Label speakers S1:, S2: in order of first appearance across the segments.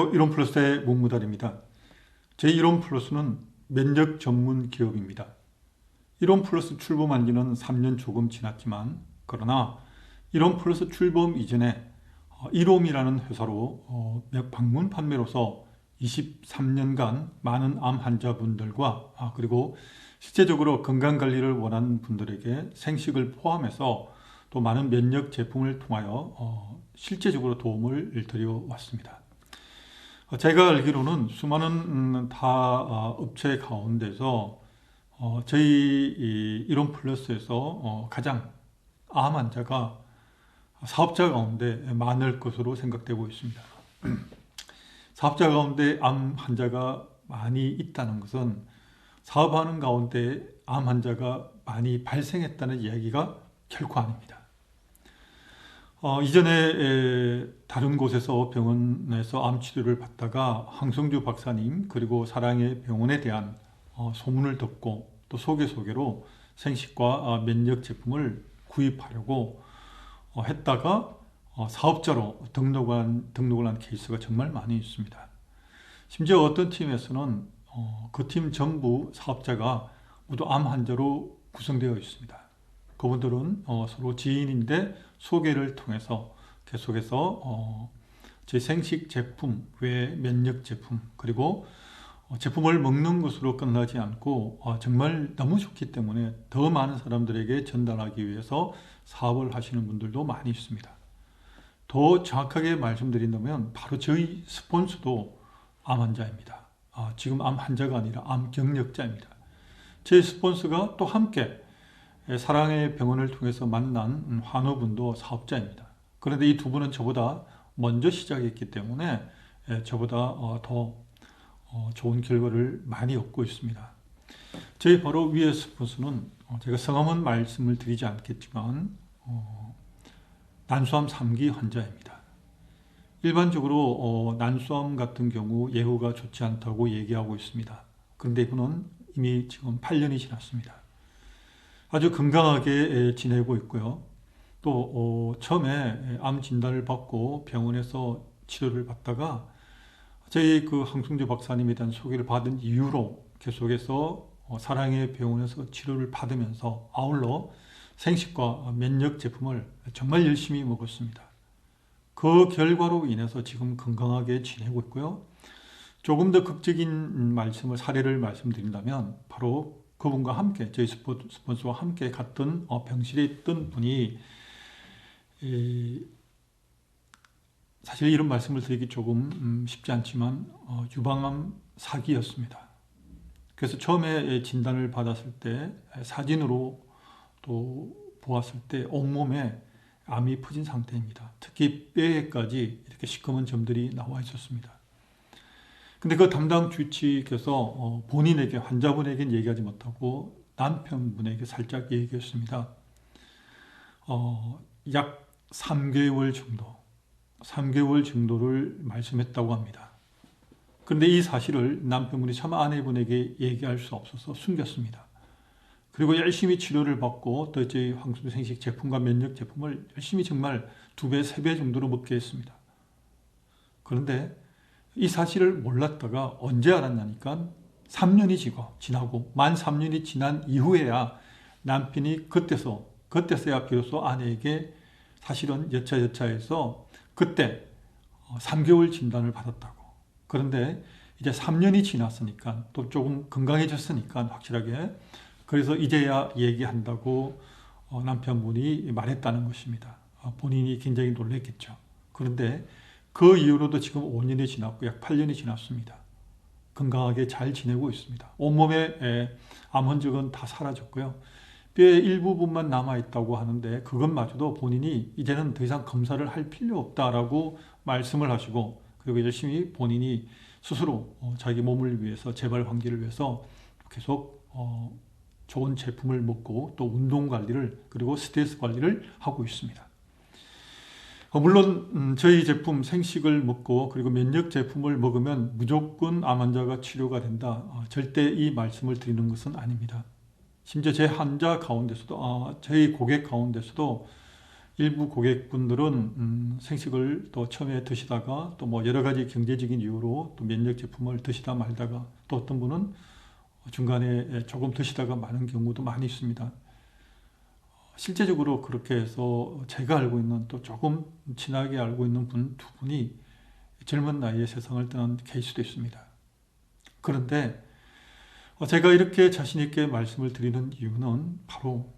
S1: 안녕하세요. 이론플러스의 문무달입니다. 제1론플러스는 면역 전문 기업입니다. 이론플러스 출범한 지는 3년 조금 지났지만 그러나 이론플러스 출범 이전에 이롬이라는 회사로 방문 판매로서 23년간 많은 암 환자분들과 그리고 실제적으로 건강관리를 원하는 분들에게 생식을 포함해서 또 많은 면역 제품을 통하여 실제적으로 도움을 드려왔습니다. 제가 알기로는 수많은 타 업체 가운데서 저희 이론플러스에서 가장 암 환자가 사업자 가운데 많을 것으로 생각되고 있습니다. 사업자 가운데 암 환자가 많이 있다는 것은 사업하는 가운데 암 환자가 많이 발생했다는 이야기가 결코 아닙니다. 이전에 다른 곳에서 병원에서 암 치료를 받다가 황성주 박사님 그리고 사랑의 병원에 대한 소문을 듣고 또 소개로 생식과 면역 제품을 구입하려고 했다가 사업자로 등록을 한 케이스가 정말 많이 있습니다. 심지어 어떤 팀에서는 그 팀 전부 사업자가 모두 암 환자로 구성되어 있습니다. 그분들은 서로 지인인데 소개를 통해서 계속해서 제 생식 제품 외 면역 제품 그리고 제품을 먹는 것으로 끝나지 않고 정말 너무 좋기 때문에 더 많은 사람들에게 전달하기 위해서 사업을 하시는 분들도 많이 있습니다. 더 정확하게 말씀드린다면 바로 저희 스폰서도 암 환자입니다. 지금 암 환자가 아니라 암 경력자입니다. 제 스폰서가 또 함께 사랑의 병원을 통해서 만난 환우분도 사업자입니다. 그런데 이 두 분은 저보다 먼저 시작했기 때문에 저보다 더 좋은 결과를 많이 얻고 있습니다. 저희 바로 위에 스폰서는 제가 성함은 말씀을 드리지 않겠지만 난수암 3기 환자입니다. 일반적으로 난수암 같은 경우 예후가 좋지 않다고 얘기하고 있습니다. 그런데 이분은 이미 지금 8년이 지났습니다. 아주 건강하게 지내고 있고요. 또 처음에 암 진단을 받고 병원에서 치료를 받다가 저희 그 황승주 박사님에 대한 소개를 받은 이후로 계속해서 사랑의 병원에서 치료를 받으면서 아울러 생식과 면역 제품을 정말 열심히 먹었습니다. 그 결과로 인해서 지금 건강하게 지내고 있고요. 조금 더 극적인 사례를 말씀드린다면 바로 그분과 함께 저희 스폰서와 함께 갔던 병실에 있던 분이 사실 이런 말씀을 드리기 조금 쉽지 않지만 유방암 사기였습니다. 그래서 처음에 진단을 받았을 때 사진으로 또 보았을 때 온몸에 암이 퍼진 상태입니다. 특히 뼈에까지 이렇게 시커먼 점들이 나와 있었습니다. 근데 그 담당 주치의께서 본인에게 환자분에게는 얘기하지 못하고 남편분에게 살짝 얘기했습니다. 약 3개월 정도를 말씀했다고 합니다. 그런데 이 사실을 남편분이 참 아내분에게 얘기할 수 없어서 숨겼습니다. 그리고 열심히 치료를 받고 또 저희 황승주 생식 제품과 면역 제품을 열심히 정말 2배, 3배 정도로 먹게 했습니다. 그런데 이 사실을 몰랐다가 언제 알았냐니까 3년이 지나고 만 3년이 지난 이후에야 남편이 그때서야 비로소 아내에게 사실은 여차여차해서 그때 3개월 진단을 받았다고. 그런데 이제 3년이 지났으니까 또 조금 건강해졌으니까 확실하게 그래서 이제야 얘기한다고 남편분이 말했다는 것입니다. 본인이 굉장히 놀랐겠죠. 그런데 그 이후로도 지금 5년이 지났고 약 8년이 지났습니다. 건강하게 잘 지내고 있습니다. 온몸에 암 흔적은 다 사라졌고요. 뼈의 일부분만 남아있다고 하는데 그것마저도 본인이 이제는 더 이상 검사를 할 필요 없다라고 말씀을 하시고 그리고 열심히 본인이 스스로 자기 몸을 위해서 재발 환기를 위해서 계속 좋은 제품을 먹고 또 운동 관리를 그리고 스트레스 관리를 하고 있습니다. 물론 저희 제품 생식을 먹고 그리고 면역 제품을 먹으면 무조건 암 환자가 치료가 된다. 절대 이 말씀을 드리는 것은 아닙니다. 심지어 제 환자 가운데서도 저희 고객 가운데서도 일부 고객분들은 생식을 또 처음에 드시다가 또 뭐 여러 가지 경제적인 이유로 또 면역 제품을 드시다 말다가 또 어떤 분은 중간에 조금 드시다가 마는 경우도 많이 있습니다. 실제적으로 그렇게 해서 제가 알고 있는 또 조금 친하게 알고 있는 두 분이 젊은 나이에 세상을 떠난 케이스도 있습니다. 그런데 제가 이렇게 자신 있게 말씀을 드리는 이유는 바로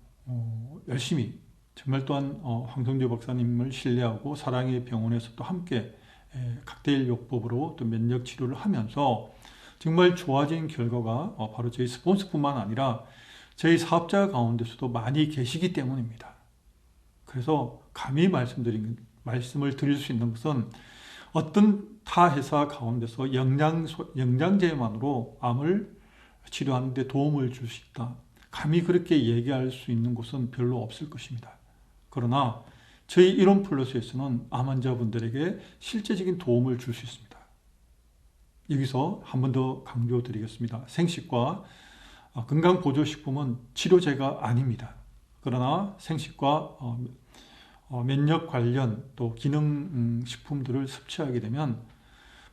S1: 열심히 정말 또한 황성주 박사님을 신뢰하고 사랑의 병원에서 또 함께 칵테일 요법으로 또 면역 치료를 하면서 정말 좋아진 결과가 바로 저희 스폰서뿐만 아니라 저희 사업자 가운데서도 많이 계시기 때문입니다. 그래서 감히 말씀을 드릴 수 있는 것은 어떤 타 회사 가운데서 영양제만으로 암을 치료하는 데 도움을 줄 수 있다. 감히 그렇게 얘기할 수 있는 곳은 별로 없을 것입니다. 그러나 저희 이론 플러스에서는 암 환자분들에게 실제적인 도움을 줄 수 있습니다. 여기서 한 번 더 강조드리겠습니다. 생식과 건강보조식품은 치료제가 아닙니다. 그러나 생식과 면역 관련 또 기능식품들을 섭취하게 되면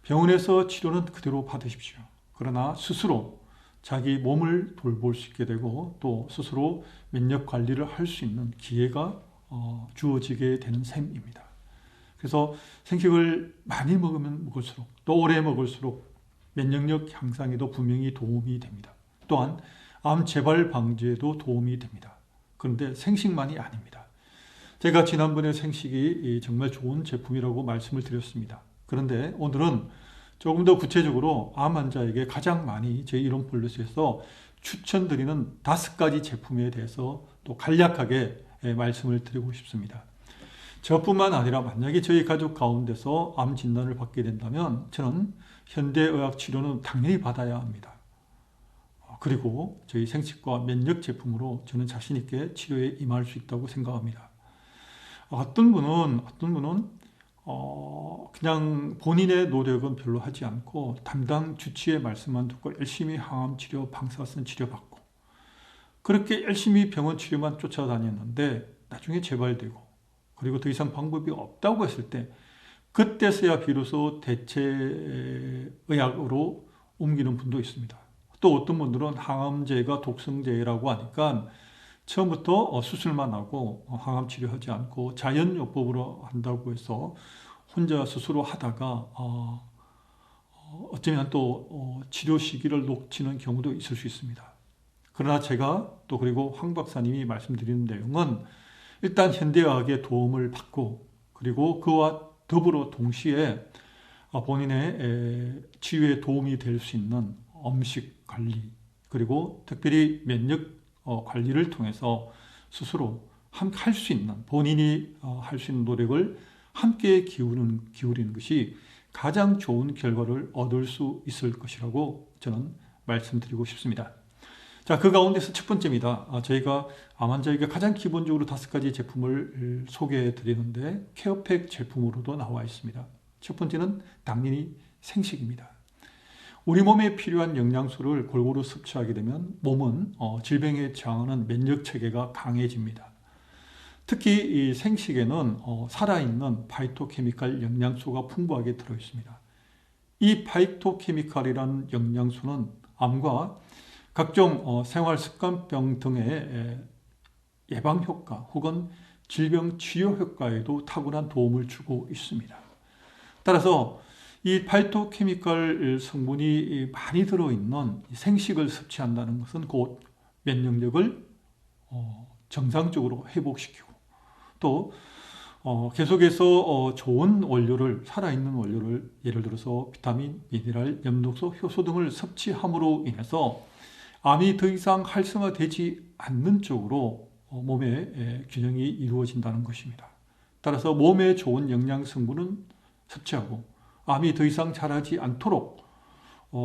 S1: 병원에서 치료는 그대로 받으십시오. 그러나 스스로 자기 몸을 돌볼 수 있게 되고 또 스스로 면역 관리를 할 수 있는 기회가 주어지게 되는 셈입니다. 그래서 생식을 많이 먹으면 먹을수록 또 오래 먹을수록 면역력 향상에도 분명히 도움이 됩니다. 또한 암 재발 방지에도 도움이 됩니다. 그런데 생식만이 아닙니다. 제가 지난번에 생식이 정말 좋은 제품이라고 말씀을 드렸습니다. 그런데 오늘은 조금 더 구체적으로 암 환자에게 가장 많이 제 이론 플러스에서 추천드리는 5가지 제품에 대해서 또 간략하게 말씀을 드리고 싶습니다. 저뿐만 아니라 만약에 저희 가족 가운데서 암 진단을 받게 된다면 저는 현대의학 치료는 당연히 받아야 합니다. 그리고 저희 생식과 면역 제품으로 저는 자신 있게 치료에 임할 수 있다고 생각합니다. 어떤 분은 그냥 본인의 노력은 별로 하지 않고 담당 주치의 말씀만 듣고 열심히 항암 치료, 방사선 치료 받고 그렇게 열심히 병원 치료만 쫓아다녔는데 나중에 재발되고 그리고 더 이상 방법이 없다고 했을 때 그때서야 비로소 대체 의학으로 옮기는 분도 있습니다. 또 어떤 분들은 항암제가 독성제라고 하니까 처음부터 수술만 하고 항암 치료하지 않고 자연요법으로 한다고 해서 혼자 스스로 하다가 어쩌면 또 치료 시기를 놓치는 경우도 있을 수 있습니다. 그러나 제가 또 그리고 황 박사님이 말씀드리는 내용은 일단 현대의학의 도움을 받고 그리고 그와 더불어 동시에 본인의 치유에 도움이 될 수 있는 음식 관리 그리고 특별히 면역 관리를 통해서 스스로 할 수 있는 본인이 할 수 있는 노력을 함께 기울이는 것이 가장 좋은 결과를 얻을 수 있을 것이라고 저는 말씀드리고 싶습니다. 자, 그 가운데서 첫 번째입니다. 저희가 암 환자에게 가장 기본적으로 5가지 제품을 소개해 드리는데 케어팩 제품으로도 나와 있습니다. 첫 번째는 당연히 생식입니다. 우리 몸에 필요한 영양소를 골고루 섭취하게 되면 몸은 질병에 저항하는 면역 체계가 강해집니다. 특히 이 생식에는 살아있는 파이토케미칼 영양소가 풍부하게 들어있습니다. 이 파이토케미칼이라는 영양소는 암과 각종 생활습관병 등의 예방 효과 혹은 질병 치료 효과에도 탁월한 도움을 주고 있습니다. 따라서 이 파이토케미칼 성분이 많이 들어있는 생식을 섭취한다는 것은 곧 면역력을 정상적으로 회복시키고 또 계속해서 좋은 원료를 살아있는 원료를 예를 들어서 비타민, 미네랄, 엽록소, 효소 등을 섭취함으로 인해서 암이 더 이상 활성화되지 않는 쪽으로 몸의 균형이 이루어진다는 것입니다. 따라서 몸에 좋은 영양 성분은 섭취하고 암이 더 이상 자라지 않도록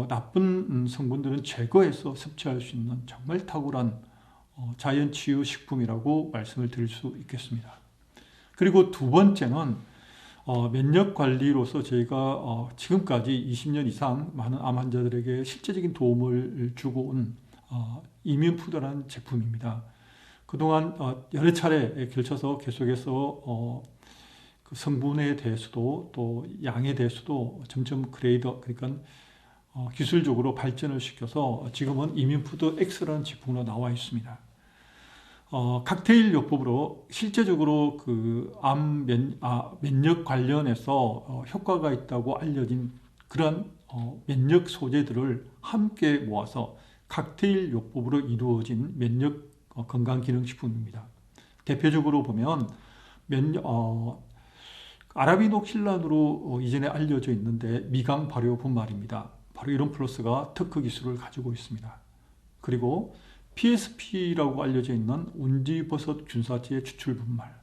S1: 나쁜 성분들은 제거해서 섭취할 수 있는 정말 탁월한 자연치유 식품이라고 말씀을 드릴 수 있겠습니다. 그리고 두 번째는 면역관리로서 저희가 지금까지 20년 이상 많은 암 환자들에게 실제적인 도움을 주고 온 이뮨푸드라는 제품입니다. 그동안 여러 차례 걸쳐서 계속해서 그 성분에 대해서도 또 양에 대해서도 점점 그러니까 기술적으로 발전을 시켜서 지금은 이뮨푸드 X라는 제품으로 나와 있습니다. 칵테일 요법으로 실제적으로 그 면역 관련해서 효과가 있다고 알려진 그런 면역 소재들을 함께 모아서 칵테일 요법으로 이루어진 면역 건강기능식품입니다. 대표적으로 보면 아라비노킬란으로 이전에 알려져 있는데 미강 발효 분말입니다. 바로 이런 플러스가 특허 기술을 가지고 있습니다. 그리고 PSP라고 알려져 있는 운지버섯 균사체의 추출 분말,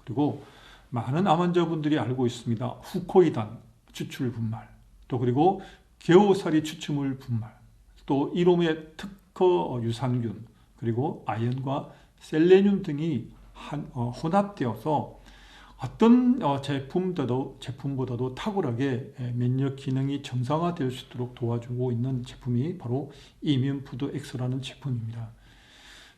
S1: 그리고 많은 암 환자분들이 알고 있습니다. 후코이단 추출 분말, 또 그리고 게오사리 추출물 분말, 또 이놈의 특허 유산균, 그리고 아연과 셀레늄 등이 혼합되어서 어떤 제품보다도 탁월하게 면역 기능이 정상화될 수 있도록 도와주고 있는 제품이 바로 이뮨푸드 X라는 제품입니다.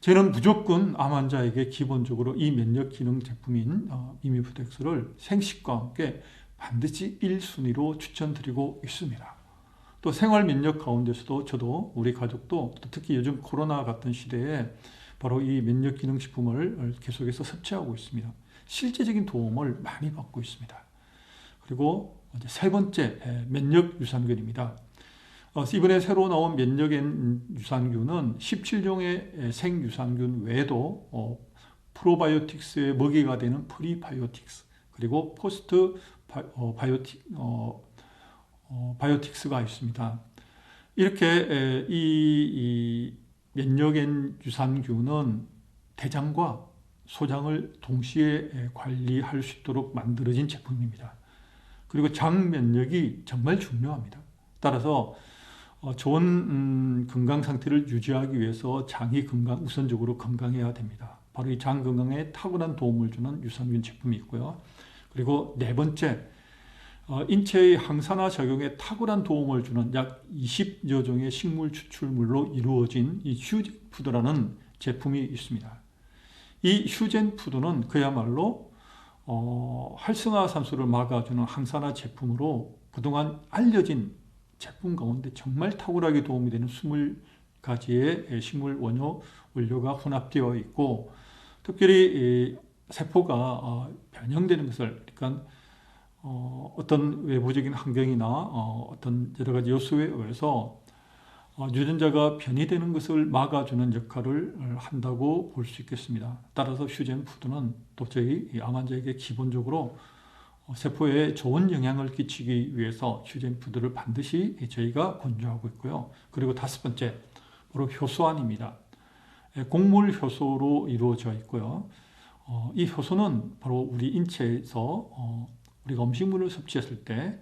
S1: 저는 무조건 암 환자에게 기본적으로 이 면역 기능 제품인 이뮨푸드 X를 생식과 함께 반드시 1순위로 추천드리고 있습니다. 또 생활 면역 가운데서도 저도 우리 가족도 특히 요즘 코로나 같은 시대에 바로 이 면역 기능 식품을 계속해서 섭취하고 있습니다. 실제적인 도움을 많이 받고 있습니다. 그리고 세 번째, 면역 유산균입니다. 이번에 새로 나온 면역 유산균은 17종의 생유산균 외에도 프로바이오틱스의 먹이가 되는 프리바이오틱스, 그리고 포스트 바이오틱스가 있습니다. 이렇게 이 면역엔 유산균은 대장과 소장을 동시에 관리할 수 있도록 만들어진 제품입니다. 그리고 장 면역이 정말 중요합니다. 따라서 좋은 건강 상태를 유지하기 위해서 장이 우선적으로 건강해야 됩니다. 바로 이 장 건강에 탁월한 도움을 주는 유산균 제품이 있고요. 그리고 네 번째, 인체의 항산화 작용에 탁월한 도움을 주는 약 20여 종의 식물 추출물로 이루어진 이 휴젠푸드라는 제품이 있습니다. 이 휴젠푸드는 그야말로 활성화산소를 막아주는 항산화 제품으로 그동안 알려진 제품 가운데 정말 탁월하게 도움이 되는 20가지의 식물 원료가 혼합되어 있고, 특별히 세포가 변형되는 것을, 그러니까 어떤 외부적인 환경이나 어떤 여러 가지 요소에 의해서 유전자가 변이되는 것을 막아주는 역할을 한다고 볼 수 있겠습니다. 따라서 휴젠푸드는 또 저희 암 환자에게 기본적으로 세포에 좋은 영향을 끼치기 위해서 휴젠푸드를 반드시 저희가 권유하고 있고요. 그리고 다섯 번째, 바로 효소환입니다. 곡물 효소로 이루어져 있고요. 이 효소는 바로 우리 인체에서 우리가 음식물을 섭취했을 때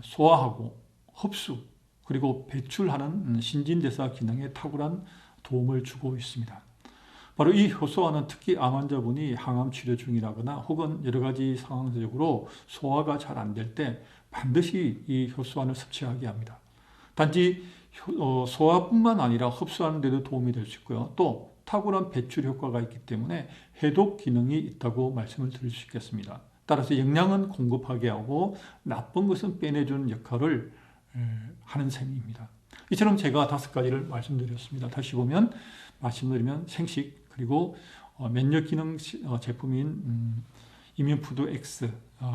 S1: 소화하고 흡수, 그리고 배출하는 신진대사 기능에 탁월한 도움을 주고 있습니다. 바로 이 효소화는 특히 암 환자분이 항암 치료 중이라거나 혹은 여러 가지 상황적으로 소화가 잘 안 될 때 반드시 이 효소환을 섭취하게 합니다. 단지 소화뿐만 아니라 흡수하는 데도 도움이 될 수 있고요. 또 탁월한 배출 효과가 있기 때문에 해독 기능이 있다고 말씀을 드릴 수 있겠습니다. 따라서 영양은 공급하게 하고 나쁜 것은 빼내주는 역할을 하는 셈입니다. 이처럼 제가 5가지를 말씀드렸습니다. 다시 말씀드리면 생식, 그리고 면역 기능 제품인 이뮨푸드 X,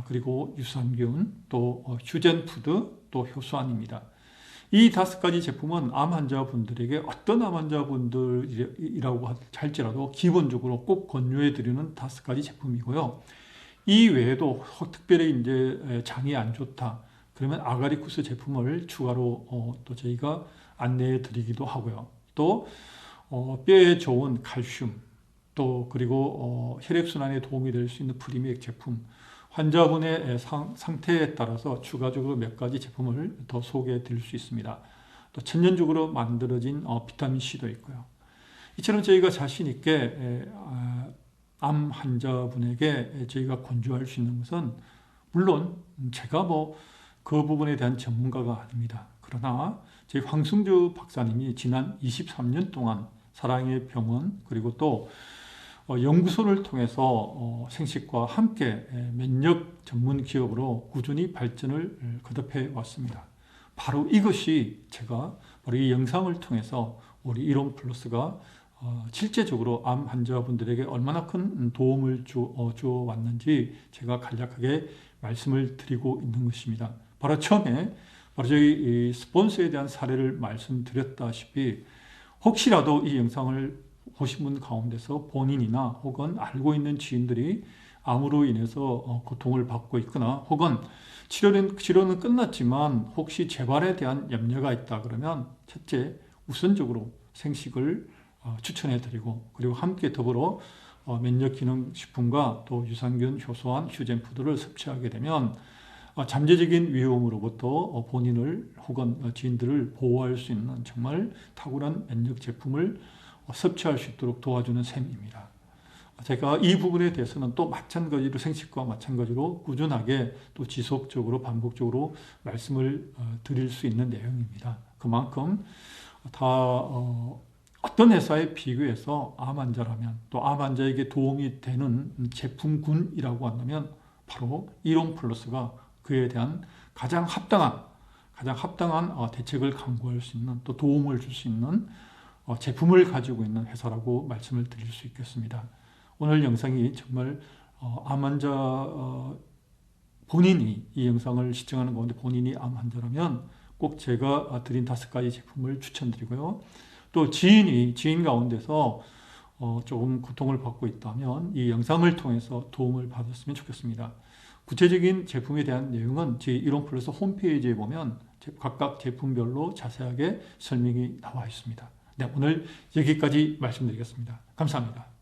S1: 그리고 유산균, 또 휴젠푸드, 또 효소환입니다. 이 5가지 제품은 암 환자분들에게 어떤 암 환자분들이라고 할지라도 기본적으로 꼭 권유해 드리는 5가지 제품이고요. 이 외에도 특별히 이제 장이 안 좋다, 그러면 아가리쿠스 제품을 추가로 또 저희가 안내해 드리기도 하고요. 또 뼈에 좋은 칼슘, 또 그리고 혈액순환에 도움이 될 수 있는 프리미액 제품, 환자분의 상태에 따라서 추가적으로 몇 가지 제품을 더 소개해 드릴 수 있습니다. 또 천연적으로 만들어진 비타민C도 있고요. 이처럼 저희가 자신 있게 암 환자분에게 저희가 권유할 수 있는 것은, 물론 제가 그 부분에 대한 전문가가 아닙니다. 그러나 저희 황승주 박사님이 지난 23년 동안 사랑의 병원 그리고 또 연구소를 통해서 생식과 함께 면역 전문 기업으로 꾸준히 발전을 거듭해 왔습니다. 바로 이것이 제가 바로 이 영상을 통해서 우리 이론 플러스가 실제적으로 암 환자분들에게 얼마나 큰 도움을 주어 왔는지 제가 간략하게 말씀을 드리고 있는 것입니다. 바로 처음에 바로 저희 스폰서에 대한 사례를 말씀드렸다시피 혹시라도 이 영상을 보신 분 가운데서 본인이나 혹은 알고 있는 지인들이 암으로 인해서 고통을 받고 있거나 혹은 치료는 끝났지만 혹시 재발에 대한 염려가 있다 그러면 첫째 우선적으로 생식을 추천해드리고 그리고 함께 더불어 면역기능식품과 또 유산균 효소한 휴젠푸드를 섭취하게 되면 잠재적인 위험으로부터 본인을 혹은 지인들을 보호할 수 있는 정말 탁월한 면역 제품을 섭취할 수 있도록 도와주는 셈입니다. 제가 이 부분에 대해서는 또 마찬가지로 생식과 마찬가지로 꾸준하게 또 지속적으로 반복적으로 말씀을 드릴 수 있는 내용입니다. 그만큼 다 어떤 회사에 비교해서 암 환자라면 또 암 환자에게 도움이 되는 제품군이라고 한다면 바로 이론 플러스가 그에 대한 가장 합당한 대책을 강구할 수 있는 또 도움을 줄 수 있는 제품을 가지고 있는 회사라고 말씀을 드릴 수 있겠습니다. 오늘 영상이 정말 암 환자 본인이 이 영상을 시청하는 가운데 본인이 암 환자라면 꼭 제가 드린 5가지 제품을 추천드리고요. 또 지인 가운데서 조금 고통을 받고 있다면 이 영상을 통해서 도움을 받았으면 좋겠습니다. 구체적인 제품에 대한 내용은 제 이론 플러스 홈페이지에 보면 각각 제품별로 자세하게 설명이 나와 있습니다. 네, 오늘 여기까지 말씀드리겠습니다. 감사합니다.